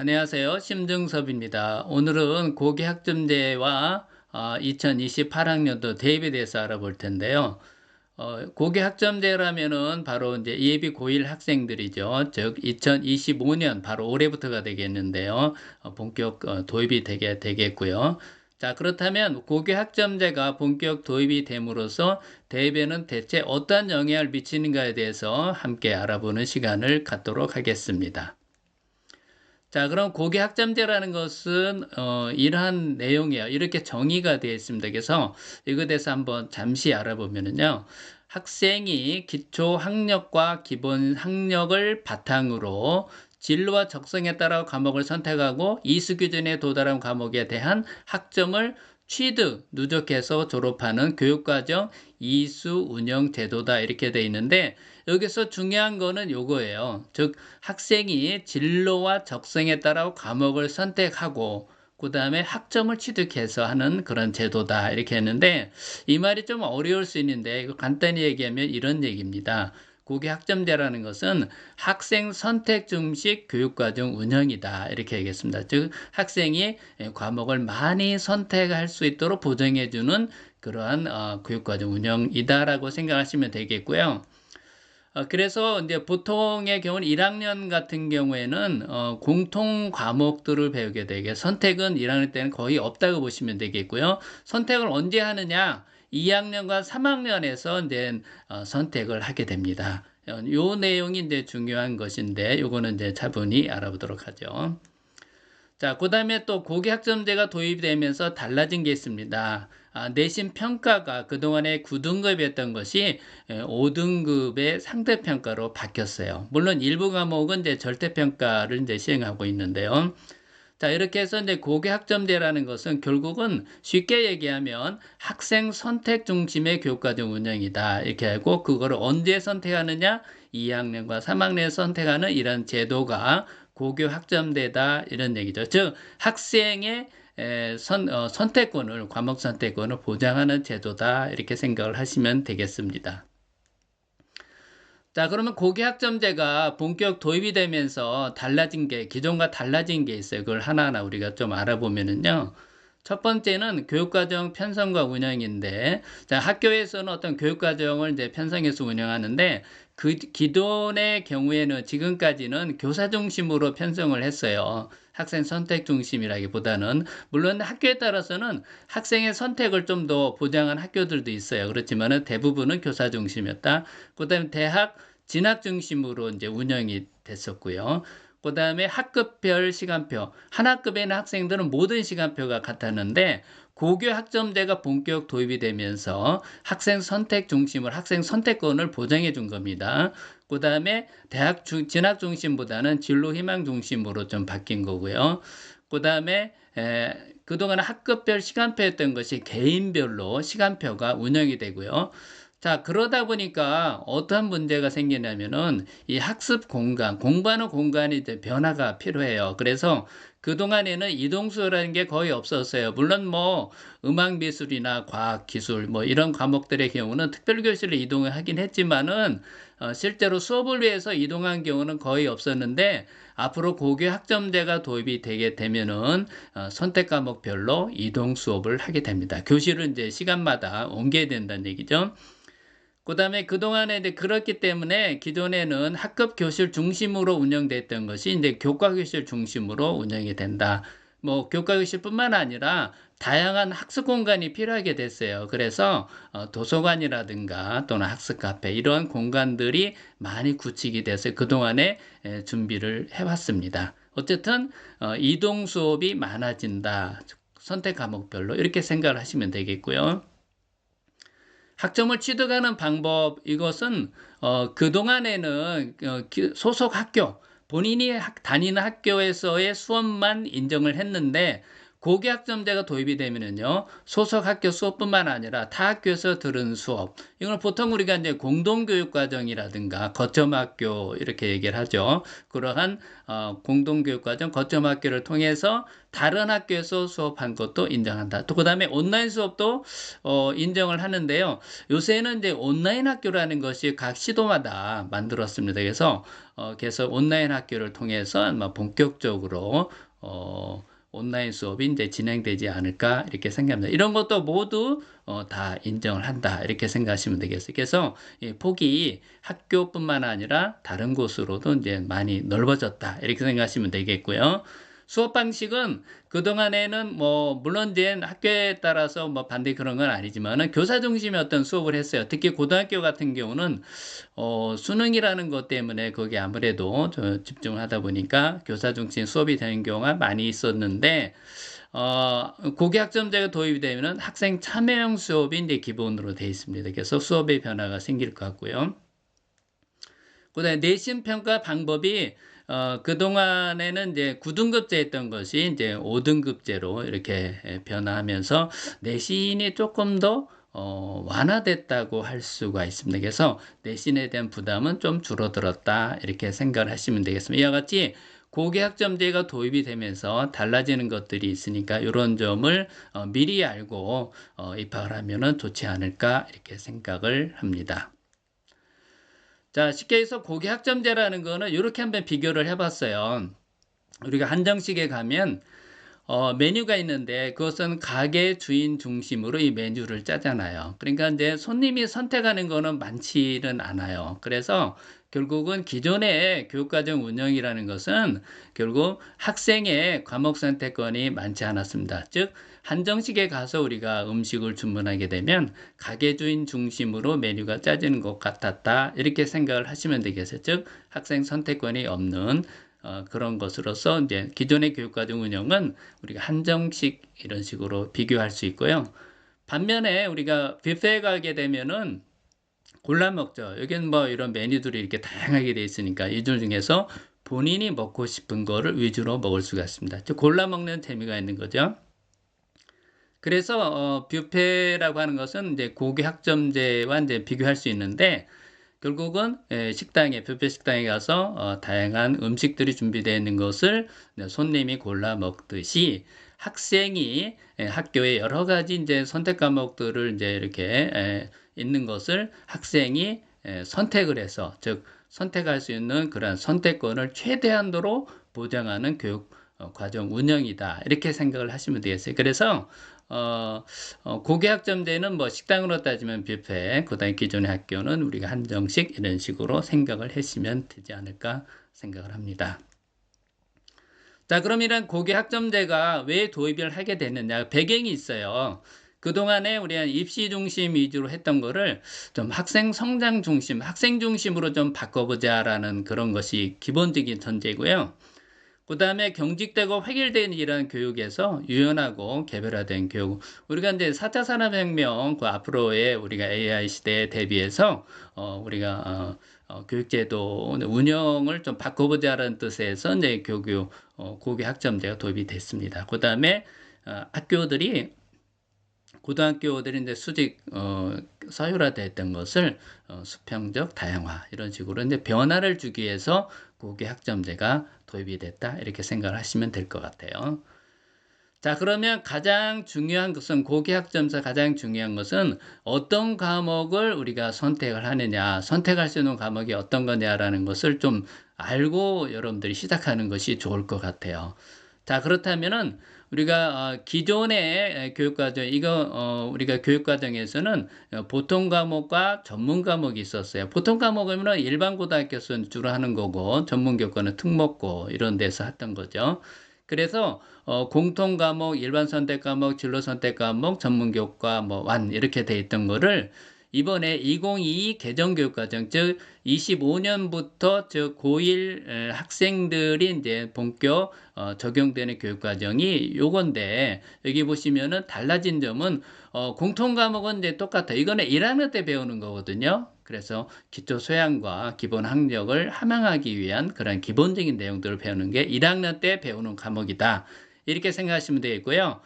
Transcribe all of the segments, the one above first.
안녕하세요. 심증섭입니다. 오늘은 고기학점제와 2028학년도 대입에 대해서 알아볼 텐데요. 고기학점제라면은 바로 이제 예비 고1 학생들이죠. 즉 2025년 바로 올해부터가 되겠는데요. 본격 도입이 되겠고요. 자, 그렇다면 고기학점제가 본격 도입이 됨으로써 대입에는 대체 어떤 영향을 미치는가에 대해서 함께 알아보는 시간을 갖도록 하겠습니다. 자, 그럼 고기학점제라는 것은 이러한 내용이에요. 이렇게 정의가 되어 있습니다. 그래서 이거에 대해서 한번 잠시 알아보면은요. 학생이 기초 학력과 기본 학력을 바탕으로 진로와 적성에 따라 과목을 선택하고 이수 기준에 도달한 과목에 대한 학점을 취득, 누적해서 졸업하는 교육과정 이수 운영 제도다 이렇게 되어 있는데 여기서 중요한 거는 요거예요. 즉 학생이 진로와 적성에 따라 과목을 선택하고 그 다음에 학점을 취득해서 하는 그런 제도다 이렇게 했는데 이 말이 좀 어려울 수 있는데 이거 간단히 얘기하면 이런 얘기입니다. 고기학점제라는 것은 학생 선택 중식 교육과정 운영이다 이렇게 얘기했습니다. 즉 학생이 과목을 많이 선택할 수 있도록 보장해주는 그러한 교육과정 운영이다라고 생각하시면 되겠고요. 그래서 이제 보통의 경우는 1학년 같은 경우에는 공통 과목들을 배우게 되게 선택은 1학년 때는 거의 없다고 보시면 되겠고요. 선택을 언제 하느냐? 2학년과 3학년에서 이제 선택을 하게 됩니다. 요 내용이 이제 중요한 것인데 요거는 이제 차분히 알아보도록 하죠. 자, 그 다음에 또 고기학점제가 도입되면서 달라진 게 있습니다. 내신 평가가 그동안에 9등급이었던 것이 5등급의 상대평가로 바뀌었어요. 물론 일부 과목은 이제 절대평가를 이제 시행하고 있는데요. 자, 이렇게 해서 이제 고기학점제라는 것은 결국은 쉽게 얘기하면 학생 선택 중심의 교육과정 운영이다. 이렇게 하고 그거를 언제 선택하느냐? 2학년과 3학년에 선택하는 이런 제도가 고교 학점제다 이런 얘기죠. 즉 학생의 선택권을 과목 선택권을 보장하는 제도다 이렇게 생각을 하시면 되겠습니다. 자, 그러면 고기학점제가 본격 도입이 되면서 달라진 게, 기존과 달라진 게 있어요. 그걸 하나하나 우리가 좀 알아보면은요. 첫 번째는 교육과정 편성과 운영인데, 자, 학교에서는 어떤 교육과정을 이제 편성해서 운영하는데, 그 기존의 경우에는 지금까지는 교사 중심으로 편성을 했어요. 학생 선택 중심이라기보다는 물론 학교에 따라서는 학생의 선택을 좀 더 보장한 학교들도 있어요. 그렇지만은 대부분은 교사 중심이었다. 그다음에 대학 진학 중심으로 이제 운영이 됐었고요. 그 다음에 학급별 시간표. 한 학급에 있는 학생들은 모든 시간표가 같았는데 고교 학점제가 본격 도입이 되면서 학생 선택 중심으로 학생 선택권을 보장해 준 겁니다. 그 다음에 대학 진학 중심보다는 진로 희망 중심으로 좀 바뀐 거고요. 그 다음에 그동안 학급별 시간표였던 것이 개인별로 시간표가 운영이 되고요. 자, 그러다 보니까 어떠한 문제가 생기냐면은 이 학습 공간은 공간이 이제 변화가 필요해요. 그래서 그동안에는 이동수라는 게 거의 없었어요. 물론 뭐 음악 미술이나 과학 기술 뭐 이런 과목들의 경우는 특별교실로 이동을 하긴 했지만은 실제로 수업을 위해서 이동한 경우는 거의 없었는데 앞으로 고교 학점제가 도입이 되게 되면은 선택 과목별로 이동 수업을 하게 됩니다. 교실은 이제 시간마다 옮겨야 된다는 얘기죠. 그 다음에 그동안에 이제 그렇기 때문에 기존에는 학급 교실 중심으로 운영됐던 것이 이제 교과 교실 중심으로 운영이 된다. 뭐 교과 교실뿐만 아니라 다양한 학습 공간이 필요하게 됐어요. 그래서 도서관이라든가 또는 학습 카페 이런 공간들이 많이 구축이 돼서 그동안에 준비를 해왔습니다. 어쨌든 이동 수업이 많아진다. 선택 과목별로 이렇게 생각을 하시면 되겠고요. 학점을 취득하는 방법 이것은 그동안에는 소속 학교 본인이 다니는 학교에서의 수업만 인정을 했는데 고교학점제가 도입이 되면은요, 소속 학교 수업뿐만 아니라 타 학교에서 들은 수업, 이걸 보통 우리가 이제 공동교육과정이라든가 거점학교 이렇게 얘기를 하죠. 그러한 공동교육과정, 거점학교를 통해서 다른 학교에서 수업한 것도 인정한다. 또 그다음에 온라인 수업도 인정을 하는데요. 요새는 이제 온라인 학교라는 것이 각 시도마다 만들었습니다. 그래서 온라인 학교를 통해서 아마 본격적으로 온라인 수업이 이제 진행되지 않을까 이렇게 생각합니다. 이런 것도 모두 다 인정을 한다 이렇게 생각하시면 되겠어요. 그래서 폭이 학교뿐만 아니라 다른 곳으로도 이제 많이 넓어졌다 이렇게 생각하시면 되겠고요. 수업 방식은 그동안에는 물론 이제 학교에 따라서 반대 그런 건 아니지만은 교사 중심의 어떤 수업을 했어요. 특히 고등학교 같은 경우는 수능이라는 것 때문에 거기 아무래도 집중을 하다 보니까 교사 중심 수업이 되는 경우가 많이 있었는데, 고교학점제가 도입이 되면은 학생 참여형 수업이 이제 기본으로 되어 있습니다. 그래서 수업의 변화가 생길 것 같고요. 그다음에 내신 평가 방법이 그동안에는 이제 9등급제였던 것이 이제 5등급제로 이렇게 변화하면서 내신이 조금 더 완화됐다고 할 수가 있습니다. 그래서 내신에 대한 부담은 좀 줄어들었다 이렇게 생각을 하시면 되겠습니다. 이와 같이 고교학점제가 도입이 되면서 달라지는 것들이 있으니까 이런 점을 미리 알고 입학을 하면은 좋지 않을까 이렇게 생각을 합니다. 자, 쉽게 해서 고교학점제라는 거는 이렇게 한번 비교를 해봤어요. 우리가 한정식에 가면 메뉴가 있는데 그것은 가게 주인 중심으로 이 메뉴를 짜잖아요. 그러니까 이제 손님이 선택하는 거는 많지는 않아요. 그래서 결국은 기존의 교육과정 운영이라는 것은 결국 학생의 과목 선택권이 많지 않았습니다. 즉 한정식에 가서 우리가 음식을 주문하게 되면 가게 주인 중심으로 메뉴가 짜지는 것 같았다 이렇게 생각을 하시면 되겠어요. 즉 학생 선택권이 없는 그런 것으로서 이제 기존의 교육과정 운영은 우리가 한정식 이런 식으로 비교할 수 있고요. 반면에 우리가 뷔페에 가게 되면은 골라 먹죠. 여기는 이런 메뉴들이 이렇게 다양하게 되어 있으니까 이 중에서 본인이 먹고 싶은 거를 위주로 먹을 수가 있습니다. 즉 골라 먹는 재미가 있는 거죠. 그래서 뷔페라고 하는 것은 이제 고교학점제와 이제 비교할 수 있는데 결국은 뷔페 식당에 가서 다양한 음식들이 준비되어 있는 것을 손님이 골라 먹듯이 학생이 학교에 여러 가지 이제 선택 과목들을 이제 이렇게 있는 것을 학생이 선택을 해서 즉 선택할 수 있는 그런 선택권을 최대한도로 보장하는 교육 과정 운영이다 이렇게 생각을 하시면 되겠어요. 그래서 고교학점제는 식당으로 따지면 뷔페, 그다음에 기존의 학교는 우리가 한정식 이런 식으로 생각을 하시면 되지 않을까 생각을 합니다. 자, 그럼 이런 고교학점제가 왜 도입을 하게 됐느냐 배경이 있어요. 그동안에 우리가 입시 중심 위주로 했던 거를 좀 학생 성장 중심, 학생 중심으로 좀 바꿔보자라는 그런 것이 기본적인 전제고요. 그 다음에 경직되고 획일된 이런 교육에서 유연하고 개별화된 교육. 우리가 이제 4차 산업혁명, 그 앞으로의 우리가 AI 시대에 대비해서, 우리가, 교육제도 운영을 좀 바꿔보자라는 뜻에서 이제 고교 학점제가 도입이 됐습니다. 그 다음에, 학교들이 고등학교들이 이제 수직 서열화됐던 것을 수평적 다양화 이런 식으로 이제 변화를 주기 위해서 고교 학점제가 도입이 됐다 이렇게 생각을 하시면 될 것 같아요. 자, 그러면 가장 중요한 것은 고교 학점에서 가장 중요한 것은 어떤 과목을 우리가 선택을 하느냐, 선택할 수 있는 과목이 어떤 거냐라는 것을 좀 알고 여러분들이 시작하는 것이 좋을 것 같아요. 자, 그렇다면은 우리가 기존의 교육과정 우리가 교육과정에서는 보통 과목과 전문 과목이 있었어요. 보통 과목은 일반 고등학교에서 주로 하는 거고 전문 교과는 특목고 이런 데서 했던 거죠. 그래서 공통 과목, 일반 선택 과목, 진로 선택 과목, 전문 교과 완 이렇게 돼 있던 거를 이번에 2022 개정 교육과정 즉 25년부터 즉 고1 학생들이 이제 본격 적용되는 교육과정이 요건데 여기 보시면은 달라진 점은 공통 과목은 이제 똑같아요. 이거는 1학년 때 배우는 거거든요. 그래서 기초 소양과 기본 학력을 함양하기 위한 그런 기본적인 내용들을 배우는 게 1학년 때 배우는 과목이다. 이렇게 생각하시면 되겠고요.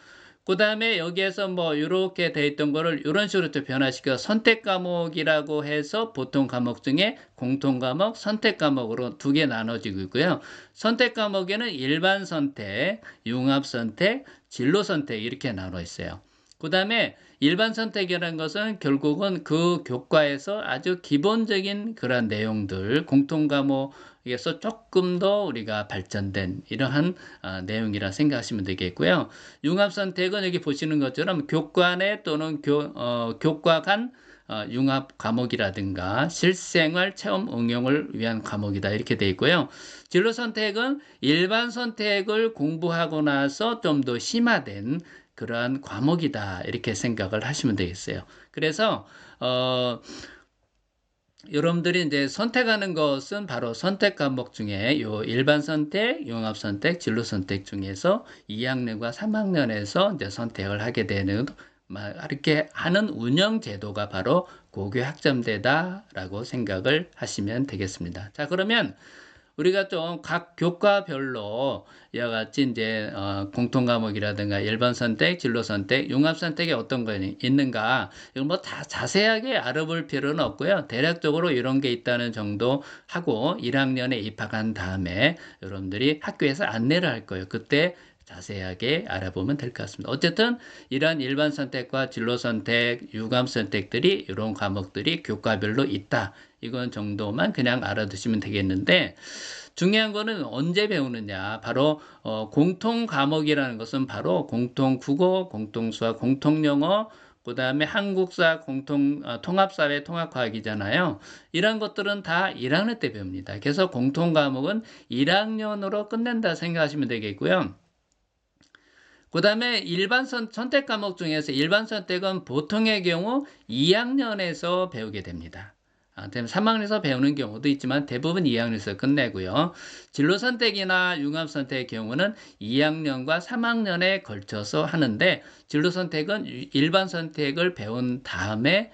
그 다음에 여기에서 뭐 이렇게 돼 있던 거를 이런 식으로 또 변화시켜 선택 과목이라고 해서 보통 과목 중에 공통 과목, 선택 과목으로 두 개 나눠지고 있고요. 선택 과목에는 일반 선택, 융합 선택, 진로 선택 이렇게 나눠 있어요. 그 다음에 일반 선택이라는 것은 결국은 그 교과에서 아주 기본적인 그런 내용들, 공통 과목에서 조금 더 우리가 발전된 이러한 내용이라 생각하시면 되겠고요. 융합 선택은 여기 보시는 것처럼 교과 내 또는 교과 간 융합 과목이라든가 실생활 체험 응용을 위한 과목이다 이렇게 되어 있고요. 진로 선택은 일반 선택을 공부하고 나서 좀 더 심화된 그러한 과목이다 이렇게 생각을 하시면 되겠어요. 그래서 여러분들이 이제 선택하는 것은 바로 선택 과목 중에 요 일반 선택, 융합 선택, 진로 선택 중에서 2학년과 3학년에서 이제 선택을 하게 되는 이렇게 하는 운영 제도가 바로 고교 학점제다라고 생각을 하시면 되겠습니다. 자, 그러면 우리가 좀 각 교과별로 이와 같이 이제 공통 과목이라든가 일반 선택, 진로 선택, 융합 선택이 어떤 거 있는가 이걸 뭐 다 자세하게 알아볼 필요는 없고요. 대략적으로 이런 게 있다는 정도 하고 1학년에 입학한 다음에 여러분들이 학교에서 안내를 할 거예요. 그때 자세하게 알아보면 될 것 같습니다. 어쨌든 이러한 일반 선택과 진로 선택, 융합 선택들이 이런 과목들이 교과별로 있다. 이건 정도만 그냥 알아두시면 되겠는데 중요한 거는 언제 배우느냐. 바로 공통 과목이라는 것은 바로 공통 국어, 공통 수학, 공통 영어, 그 다음에 한국사, 통합사회, 통합과학이잖아요. 이런 것들은 다 1학년 때 배웁니다. 그래서 공통 과목은 1학년으로 끝낸다 생각하시면 되겠고요. 그 다음에 일반 선택 과목 중에서 일반 선택은 보통의 경우 2학년에서 배우게 됩니다. 3학년에서 배우는 경우도 있지만 대부분 2학년에서 끝내고요. 진로 선택이나 융합 선택의 경우는 2학년과 3학년에 걸쳐서 하는데 진로 선택은 일반 선택을 배운 다음에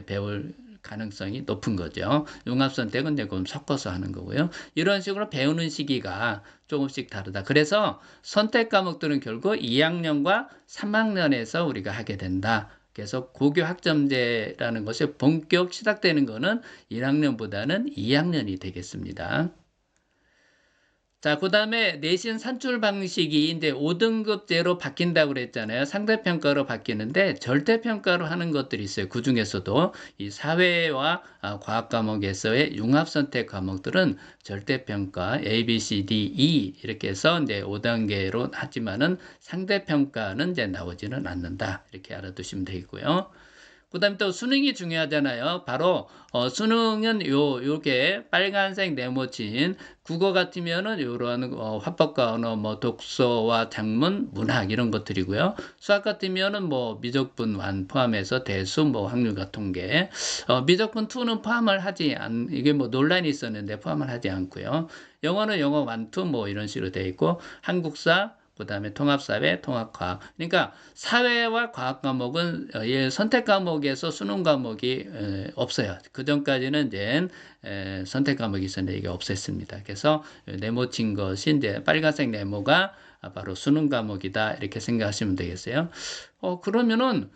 배울 가능성이 높은 거죠. 융합 선택은 조금 섞어서 하는 거고요. 이런 식으로 배우는 시기가 조금씩 다르다. 그래서 선택 과목들은 결국 2학년과 3학년에서 우리가 하게 된다. 그래서 고교 학점제라는 것이 본격 시작되는 것은 1학년보다는 2학년이 되겠습니다. 자, 그 다음에 내신 산출 방식이 이제 5등급제로 바뀐다고 그랬잖아요. 상대평가로 바뀌는데 절대평가로 하는 것들이 있어요. 그 중에서도 이 사회와 과학 과목에서의 융합선택 과목들은 절대평가 A, B, C, D, E 이렇게 해서 이제 5단계로 하지만은 상대평가는 이제 나오지는 않는다. 이렇게 알아두시면 되겠고요. 그 다음에 또 수능이 중요하잖아요. 바로 수능은 요게 빨간색 네모친 국어 같으면은 요런 화법과 언어 뭐 독서와 작문, 문학 이런 것들이고요. 수학 같으면은 뭐 미적분 완 포함해서 대수, 뭐 확률과 통계. 미적분 2는 포함을 하지 이게 뭐 논란이 있었는데 포함을 하지 않고요. 영어는 영어 1, 2 뭐 이런 식으로 돼 있고 한국사 그 다음에 통합사회, 통합과학. 그러니까 사회와 과학 과목은 선택 과목에서 수능 과목이 없어요. 그 전까지는 이제 선택 과목이 있었는데 이게 없앴습니다. 그래서 네모친 것이 이제 빨간색 네모가 바로 수능 과목이다 이렇게 생각하시면 되겠어요. 그러면은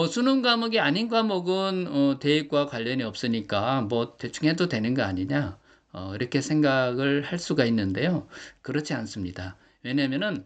수능 과목이 아닌 과목은 대입과 관련이 없으니까 뭐 대충 해도 되는 거 아니냐 이렇게 생각을 할 수가 있는데요. 그렇지 않습니다. 왜냐면은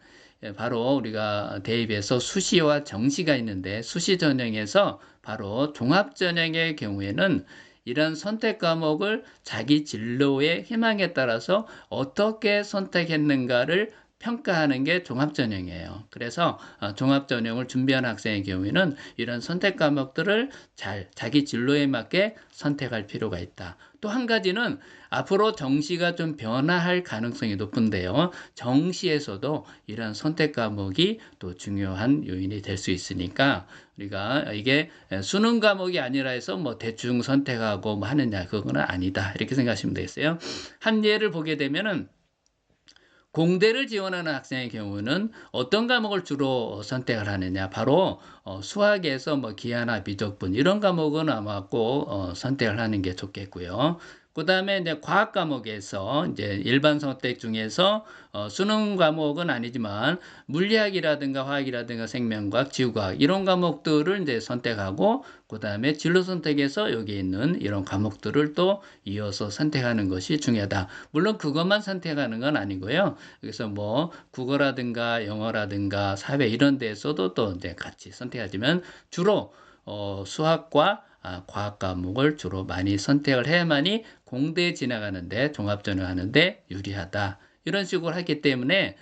바로 우리가 대입에서 수시와 정시가 있는데 수시 전형에서 바로 종합 전형의 경우에는 이런 선택 과목을 자기 진로의 희망에 따라서 어떻게 선택했는가를 평가하는 게 종합전형이에요. 그래서 종합전형을 준비하는 학생의 경우에는 이런 선택 과목들을 자기 진로에 맞게 선택할 필요가 있다. 또 한 가지는 앞으로 정시가 좀 변화할 가능성이 높은데요. 정시에서도 이런 선택 과목이 또 중요한 요인이 될 수 있으니까 우리가 이게 수능 과목이 아니라 해서 뭐 대충 선택하고 뭐 하느냐 그거는 아니다. 이렇게 생각하시면 되겠어요. 한 예를 보게 되면은 공대를 지원하는 학생의 경우는 어떤 과목을 주로 선택을 하느냐 바로 수학에서 뭐 기하나 미적분 이런 과목은 아마 꼭 선택을 하는 게 좋겠고요. 그 다음에 이제 과학 과목에서 이제 일반 선택 중에서 수능 과목은 아니지만 물리학이라든가 화학이라든가 생명과학, 지구과학 이런 과목들을 이제 선택하고 그 다음에 진로 선택에서 여기 있는 이런 과목들을 또 이어서 선택하는 것이 중요하다. 물론 그것만 선택하는 건 아니고요. 그래서 뭐 국어라든가 영어라든가 사회 이런 데에서도 또 이제 같이 선택하지만 주로 수학과 과학 과목을 주로 많이 선택을 해야만이 공대에 지나가는데 종합전형하는데 유리하다. 이런 식으로 하기 때문에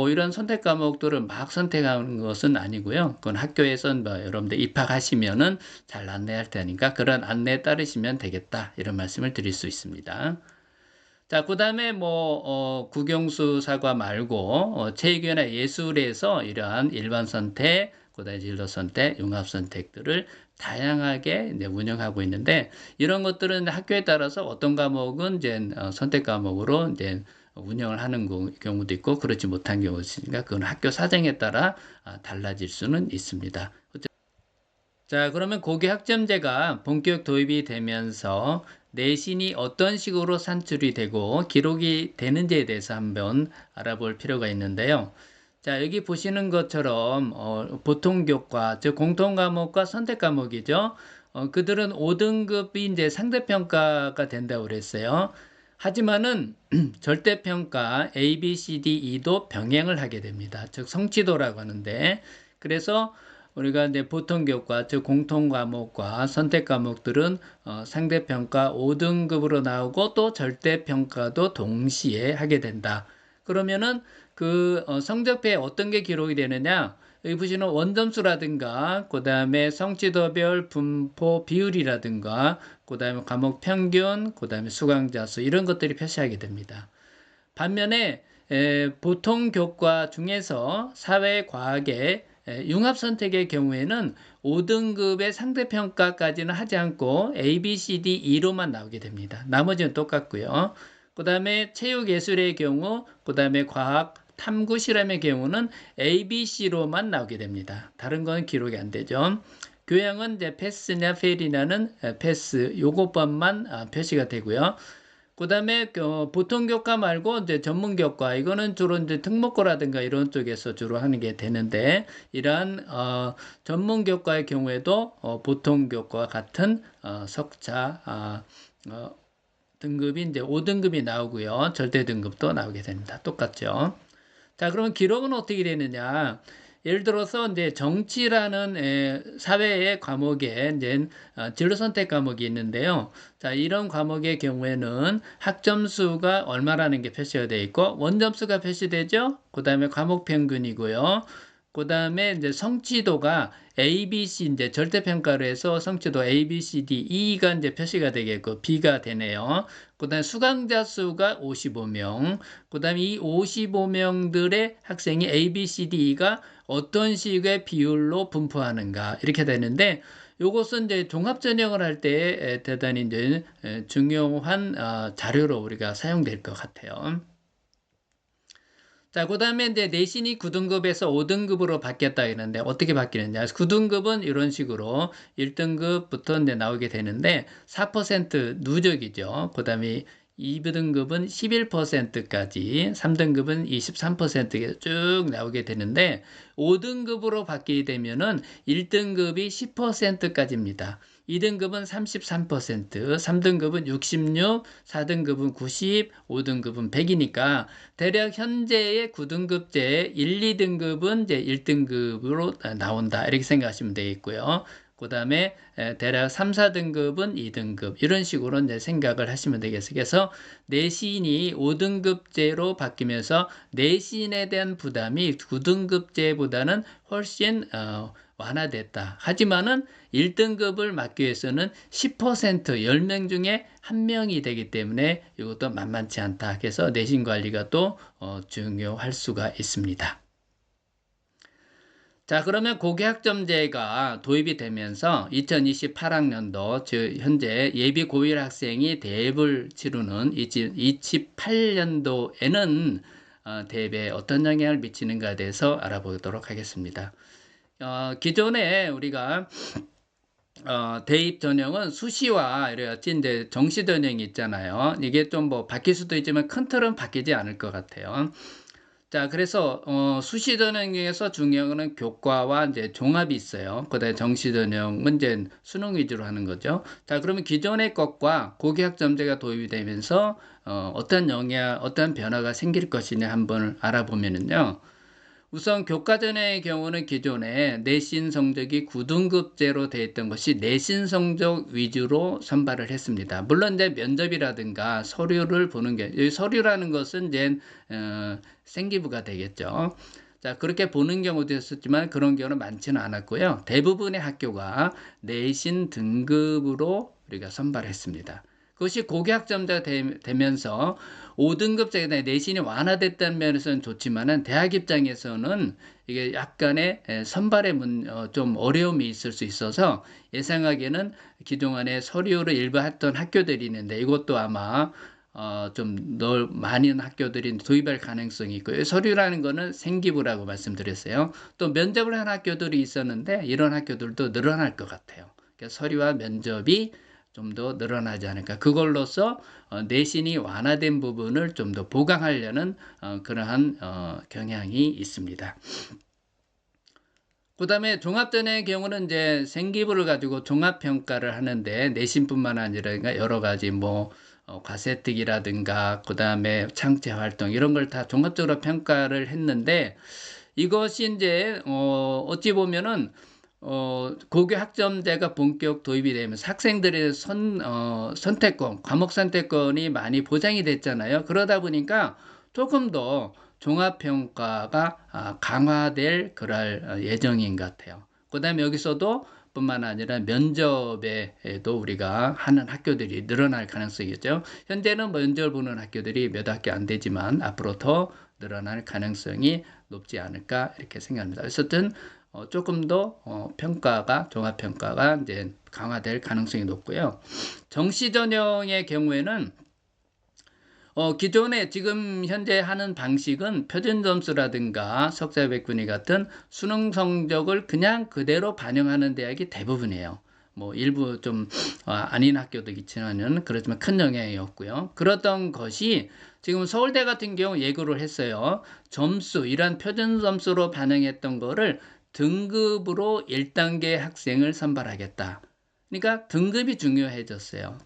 이런 선택 과목들을 막 선택하는 것은 아니고요. 그건 학교에서 뭐 여러분들 입학하시면은 잘 안내할 테니까 그런 안내에 따르시면 되겠다. 이런 말씀을 드릴 수 있습니다. 자, 그 다음에 뭐, 국영수 사과 말고, 체육이나 예술에서 이러한 일반 선택, 그 다음에 진로 선택, 융합 선택들을 다양하게 이제 운영하고 있는데, 이런 것들은 학교에 따라서 어떤 과목은 이제 선택 과목으로 이제 운영을 하는 경우도 있고, 그렇지 못한 경우도 있으니까, 그건 학교 사정에 따라 달라질 수는 있습니다. 자, 그러면 고교 학점제가 본격 도입이 되면서 내신이 어떤 식으로 산출이 되고 기록이 되는지에 대해서 한번 알아볼 필요가 있는데요. 자, 여기 보시는 것처럼 보통 교과, 즉 공통 과목과 선택 과목이죠. 그들은 5등급이 이제 상대평가가 된다고 그랬어요. 하지만은 절대평가 A, B, C, D, E도 병행을 하게 됩니다. 즉 성취도라고 하는데 그래서 우리가 이제 보통 교과, 즉 공통 과목과 선택 과목들은 상대평가 5등급으로 나오고 또 절대평가도 동시에 하게 된다. 그러면은 그 성적표에 어떤 게 기록이 되느냐? 여기 보시는 원점수라든가, 그 다음에 성취도별 분포 비율이라든가, 그 다음에 과목 평균, 그 다음에 수강자 수 이런 것들이 표시하게 됩니다. 반면에 보통 교과 중에서 사회과학의 융합 선택의 경우에는 5등급의 상대평가까지는 하지 않고 A, B, C, D, E로만 나오게 됩니다. 나머지는 똑같고요. 그 다음에 체육예술의 경우, 그 다음에 과학, 탐구 실험의 경우는 A, B, C로만 나오게 됩니다. 다른 건 기록이 안 되죠. 교양은 이제 패스냐 페일이냐는 패스 요것법만 표시가 되고요. 그 다음에 보통 교과 말고 이제 전문 교과 이거는 주로 이제 특목고라든가 이런 쪽에서 주로 하는 게 되는데 이러한 전문 교과의 경우에도 보통 교과와 같은 석차 등급이 이제 5등급이 나오고요. 절대 등급도 나오게 됩니다. 똑같죠. 자, 그러면 기록은 어떻게 되느냐? 예를 들어서 이제 정치라는 사회의 과목에 이제 진로 선택 과목이 있는데요. 자, 이런 과목의 경우에는 학점수가 얼마라는 게 표시가 되어 있고 원점수가 표시되죠. 그다음에 과목 평균이고요. 그다음에 이제 성취도가 A, B, C 이제 절대평가로 해서 성취도 A, B, C, D, E가 이제 표시가 되겠고 B가 되네요. 그다음에 수강자 수가 55명. 그다음에 이 55명들의 학생이 A, B, C, D, E가 어떤 식의 비율로 분포하는가 이렇게 되는데 이것은 이제 종합전형을 할 때 대단히 이제 중요한 자료로 우리가 사용될 것 같아요. 자, 그 다음에 이제 내신이 9등급에서 5등급으로 바뀌었다 이러는데 어떻게 바뀌느냐. 9등급은 이런 식으로 1등급부터 이제 나오게 되는데 4% 누적이죠. 그 다음에 2등급은 11%까지, 3등급은 23%가 쭉 나오게 되는데 5등급으로 바뀌게 되면은 1등급이 10%까지입니다. 2등급은 33%, 3등급은 66, 4등급은 90, 5등급은 100이니까 대략 현재의 9등급제 1, 2등급은 이제 1등급으로 나온다. 이렇게 생각하시면 되겠고요. 그 다음에 대략 3, 4등급은 2등급 이런 식으로 이제 생각을 하시면 되겠어요. 그래서 내신이 5등급제로 바뀌면서 내신에 대한 부담이 9등급제보다는 훨씬 완화됐다. 하지만은 1등급을 맡기 위해서는 10% 10명 중에 1명이 되기 때문에 이것도 만만치 않다. 그래서 내신 관리가 또 중요할 수가 있습니다. 자, 그러면 고교학점제가 도입이 되면서 2028학년도, 즉 현재 예비 고1 학생이 대입을 치르는 2028년도에는 대입에 어떤 영향을 미치는가에 대해서 알아보도록 하겠습니다. 기존에 우리가 대입 전형은 수시와 이래야지 이제 정시 전형이 있잖아요. 이게 좀 뭐 바뀔 수도 있지만 큰 틀은 바뀌지 않을 것 같아요. 자, 그래서 수시 전형에서 중요한 거는 교과와 이제 종합이 있어요. 그다음에 정시 전형은 이제 수능 위주로 하는 거죠. 자, 그러면 기존의 것과 고교학점제가 도입이 되면서 어떤 변화가 생길 것이냐 한번 알아보면은요. 우선 교과전의 경우는 기존에 내신 성적이 9등급제로 되어 있던 것이 내신 성적 위주로 선발을 했습니다. 물론 이제 면접이라든가 서류를 보는 게, 서류라는 것은 이제 생기부가 되겠죠. 자, 그렇게 보는 경우도 있었지만 그런 경우는 많지는 않았고요. 대부분의 학교가 내신 등급으로 우리가 선발했습니다. 그것이 고교학점자 되면서 5등급자에 내신이 완화됐다는 면에서는 좋지만은 대학 입장에서는 이게 약간의 선발에 좀 어려움이 있을 수 있어서 예상하기에는 그동안에 서류를 일부 했던 학교들이 있는데 이것도 아마 좀 많은 학교들이 도입할 가능성이 있고요. 서류라는 거는 생기부라고 말씀드렸어요. 또 면접을 한 학교들이 있었는데 이런 학교들도 늘어날 것 같아요. 그러니까 서류와 면접이 좀 더 늘어나지 않을까. 그걸로써 내신이 완화된 부분을 좀 더 보강하려는 그러한 경향이 있습니다. 그 다음에 종합전형의 경우는 이제 생기부를 가지고 종합평가를 하는데 내신뿐만 아니라 여러 가지 과세특이라든가 그 다음에 창제활동 이런 걸 다 종합적으로 평가를 했는데 이것이 이제 어찌 보면은 고교 학점제가 본격 도입이 되면서 학생들의 선택권, 과목 선택권이 많이 보장이 됐잖아요. 그러다 보니까 조금 더 종합평가가 강화될 그럴 예정인 것 같아요. 그 다음에 여기서도 뿐만 아니라 면접에도 우리가 하는 학교들이 늘어날 가능성이 있죠. 현재는 면접을 보는 학교들이 몇 학교 안 되지만 앞으로 더 늘어날 가능성이 높지 않을까 이렇게 생각합니다. 어쨌든 조금 더 종합평가가 이제 강화될 가능성이 높고요. 정시 전형의 경우에는 기존에 지금 현재 하는 방식은 표준 점수라든가 석사 백분위 같은 수능 성적을 그냥 그대로 반영하는 대학이 대부분이에요. 뭐 일부 좀 아닌 학교도 있지만은 그렇지만 큰 영향이 없고요. 그랬던 것이 지금 서울대 같은 경우 예고를 했어요. 이런 표준 점수로 반영했던 거를 등급으로 1단계 학생을 선발하겠다. 그러니까 등급이 중요해졌어요.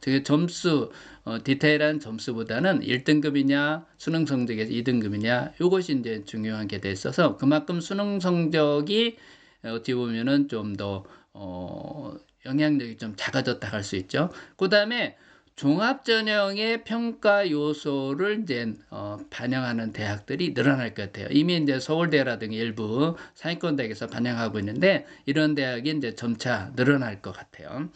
디테일한 점수보다는 1등급이냐, 수능 성적에서 2등급이냐, 이것이 이제 중요한 게 돼 있어서 그만큼 수능 성적이 어찌 보면은 좀 더, 영향력이 좀 작아졌다 할 수 있죠. 그 다음에 종합전형의 평가 요소를 이제 반영하는 대학들이 늘어날 것 같아요. 이미 이제 서울대라든가 일부 상위권 대학에서 반영하고 있는데 이런 대학이 이제 점차 늘어날 것 같아요.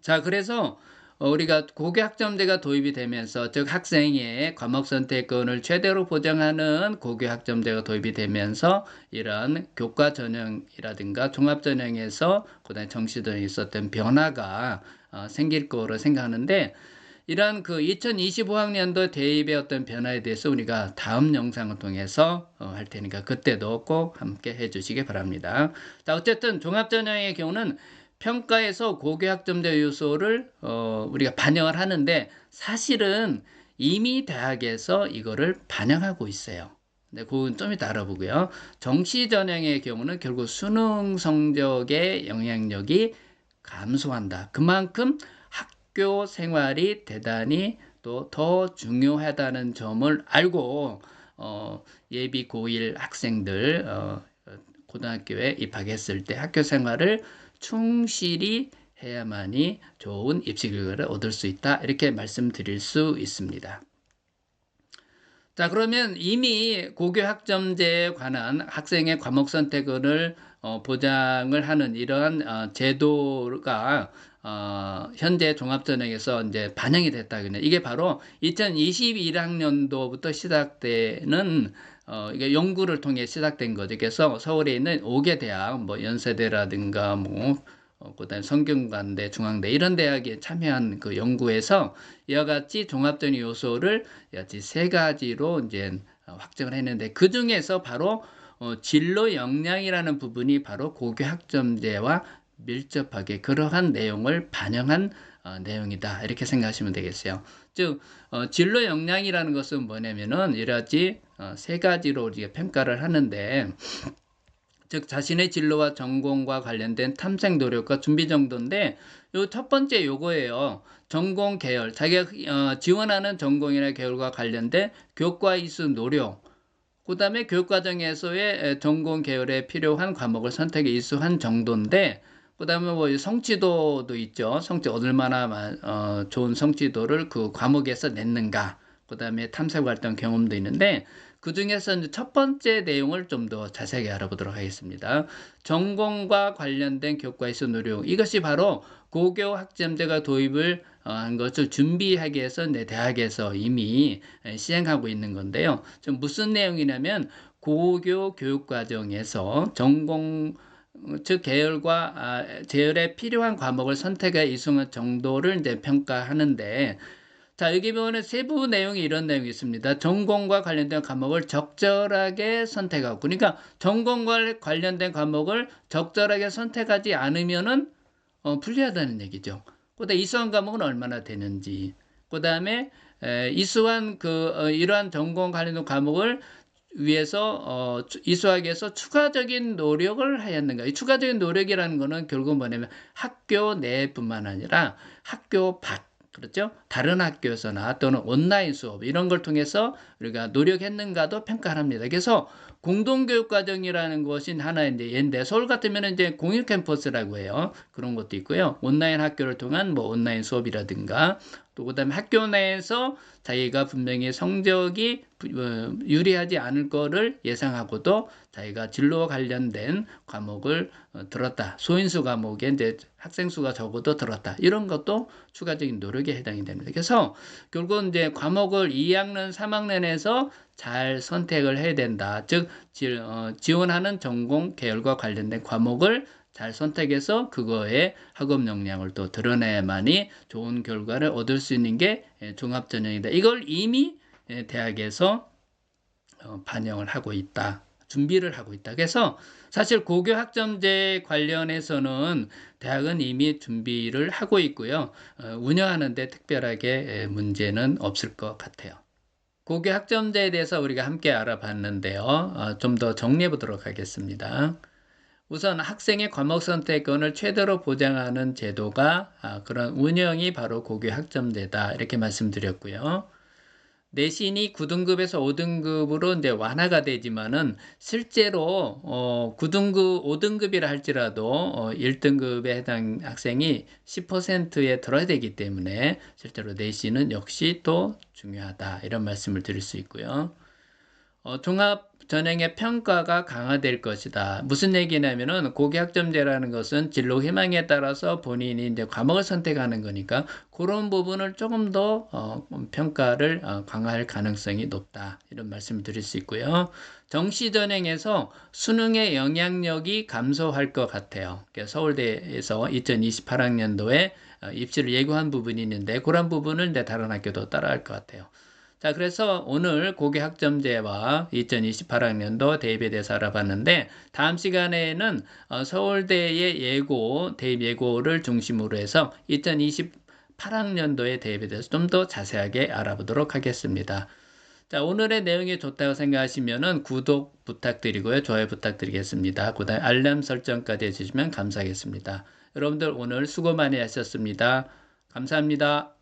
자, 그래서 우리가 고교학점제가 도입이 되면서 즉 학생의 과목 선택권을 최대로 보장하는 고교학점제가 도입이 되면서 이런 교과 전형이라든가 종합 전형에서 그다음에 정시 전형에 있었던 변화가 생길 거로 생각하는데 이런 그 2025학년도 대입의 어떤 변화에 대해서 우리가 다음 영상을 통해서 할 테니까 그때도 꼭 함께 해주시기 바랍니다. 자, 어쨌든 종합전형의 경우는 평가에서 고교학점제 요소를 우리가 반영을 하는데 사실은 이미 대학에서 이거를 반영하고 있어요. 네, 그건 좀 이따 알아보고요. 정시 전형의 경우는 결국 수능 성적의 영향력이 감소한다. 그만큼 학교 생활이 대단히 또 더 중요하다는 점을 알고 예비 고1 학생들 고등학교에 입학했을 때 학교 생활을 충실히 해야만이 좋은 입시 결과를 얻을 수 있다. 이렇게 말씀드릴 수 있습니다. 자, 그러면 이미 고교 학점제에 관한 학생의 과목 선택을 보장을 하는 이러한 제도가 현재 종합전형에서 이제 반영이 됐다. 이게 바로 2021학년도부터 시작되는 이게 연구를 통해 시작된 거죠. 그래서 서울에 있는 5개 대학, 연세대라든가 그다음에 성균관대, 중앙대 이런 대학에 참여한 그 연구에서 이와 같이 종합적인 요소를 같이 세 가지로 이제 확정을 했는데 그 중에서 바로 진로 역량이라는 부분이 바로 고교 학점제와 밀접하게 그러한 내용을 반영한 내용이다. 이렇게 생각하시면 되겠어요. 즉 진로 역량이라는 것은 뭐냐면은 여러 가지 세 가지로 우리가 평가를 하는데, 즉 자신의 진로와 전공과 관련된 탐색 노력과 준비 정도인데, 요 첫 번째 요거예요. 전공 계열, 자기가 지원하는 전공이나 계열과 관련된 교과 이수 노력, 그 다음에 교육과정에서의 전공 계열에 필요한 과목을 선택해 이수한 정도인데, 그 다음에 뭐 성취도도 있죠. 얼마나 좋은 성취도를 그 과목에서 냈는가. 그 다음에 탐색활동 경험도 있는데, 그 중에서 이제 첫 번째 내용을 좀 더 자세하게 알아보도록 하겠습니다. 전공과 관련된 교과에서 노력. 이것이 바로 고교 학점제가 도입을 한 것을 준비하기 위해서 대학에서 이미 시행하고 있는 건데요. 좀 무슨 내용이냐면, 고교 교육과정에서 전공 즉 계열에 필요한 과목을 선택해 이수한 정도를 이제 평가하는데, 자, 여기 보면 세부 내용이 이런 내용이 있습니다. 전공과 관련된 과목을 적절하게 선택하고, 그러니까 전공과 관련된 과목을 적절하게 선택하지 않으면은 불리하다는 얘기죠. 그다음에 이수한 과목은 얼마나 되는지, 그다음에 이수한 이러한 전공 관련된 과목을 위해서 이수하기 위해서 추가적인 노력을 하였는가. 이 추가적인 노력이라는 거는 결국 뭐냐면 학교 내뿐만 아니라 학교 밖, 그렇죠? 다른 학교에서나 또는 온라인 수업 이런 걸 통해서 우리가 노력했는가도 평가를 합니다. 그래서 공동교육과정이라는 것이 하나의 예인데, 서울 같으면 이제 공유 캠퍼스라고 해요. 그런 것도 있고요. 온라인 학교를 통한 뭐 온라인 수업이라든가, 또 그다음에 학교 내에서 자기가 분명히 성적이 유리하지 않을 거를 예상하고도 자기가 진로와 관련된 과목을 들었다. 소인수 과목에 이제 학생 수가 적어도 들었다. 이런 것도 추가적인 노력에 해당이 됩니다. 그래서 결국은 이제 과목을 2학년, 3학년에서 잘 선택을 해야 된다. 즉 지원하는 전공 계열과 관련된 과목을 잘 선택해서 그거에 학업 역량을 또 드러내야만이 좋은 결과를 얻을 수 있는 게 종합전형이다. 이걸 이미 대학에서 반영을 하고 있다. 준비를 하고 있다. 그래서 사실 고교 학점제 관련해서는 대학은 이미 준비를 하고 있고요. 운영하는데 특별하게 문제는 없을 것 같아요. 고교 학점제에 대해서 우리가 함께 알아봤는데요. 좀 더 정리해 보도록 하겠습니다. 우선 학생의 과목 선택권을 최대로 보장하는 제도가 그런 운영이 바로 고교 학점제다, 이렇게 말씀드렸고요. 내신이 9등급에서 5등급으로 이제 완화가 되지만은 실제로 9등급, 5등급이라 할지라도 1등급에 해당 학생이 10%에 들어야 되기 때문에 실제로 내신은 역시 또 중요하다, 이런 말씀을 드릴 수 있고요. 종합 전형의 평가가 강화될 것이다. 무슨 얘기냐면은 고교 학점제라는 것은 진로 희망에 따라서 본인이 이제 과목을 선택하는 거니까 그런 부분을 조금 더 평가를 강화할 가능성이 높다, 이런 말씀을 드릴 수 있고요. 정시 전형에서 수능의 영향력이 감소할 것 같아요. 서울대에서 2028학년도에 입시를 예고한 부분이 있는데 그런 부분을 이제 다른 학교도 따라할 것 같아요. 자, 그래서 오늘 고교 학점제와 2028학년도 대입에 대해서 알아봤는데, 다음 시간에는 서울대의 대입 예고를 중심으로 해서 2028학년도의 대입에 대해서 좀 더 자세하게 알아보도록 하겠습니다. 자, 오늘의 내용이 좋다고 생각하시면은 구독 부탁드리고요. 좋아요 부탁드리겠습니다. 그다음에 알람 설정까지 해주시면 감사하겠습니다. 여러분들 오늘 수고 많이 하셨습니다. 감사합니다.